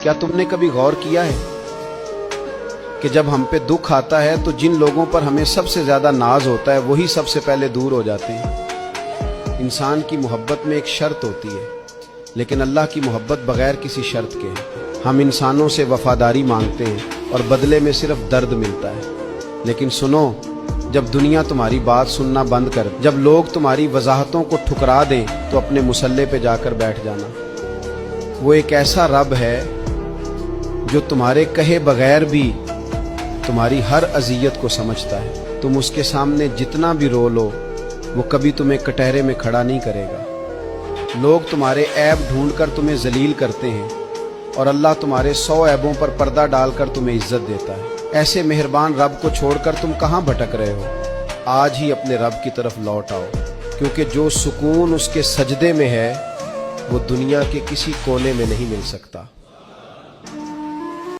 क्या तुमने कभी गौर किया है कि जब हम पे दुख आता है तो जिन लोगों पर हमें सबसे ज्यादा नाज होता है वही सबसे पहले दूर हो जाते हैं। इंसान की मोहब्बत में एक शर्त होती है, लेकिन अल्लाह की मोहब्बत बगैर किसी शर्त के है। हम इंसानों से वफादारी मांगते हैं और बदले में सिर्फ दर्द मिलता है। लेकिन सुनो, जब दुनिया तुम्हारी बात सुनना बंद कर, जब लोग तुम्हारी वजाहतों को ठुकरा दें, तो अपने मुसल्ले पे जाकर बैठ जाना। वो एक ऐसा रब है जो तुम्हारे कहे बगैर भी तुम्हारी हर अजियत को समझता है। तुम उसके सामने जितना भी रो लो, वो कभी तुम्हें कटहरे में खड़ा नहीं करेगा। लोग तुम्हारे ऐब ढूंढकर तुम्हें जलील करते हैं और अल्लाह तुम्हारे 100 ऐबों पर पर्दा डालकर तुम्हें इज्जत देता है। ऐसे मेहरबान रब को छोड़कर तुम कहाँ भटक रहे हो? आज ही अपने रब की तरफ लौट आओ, क्योंकि जो सुकून उसके सजदे में है वो दुनिया के किसी कोने में नहीं मिल सकता।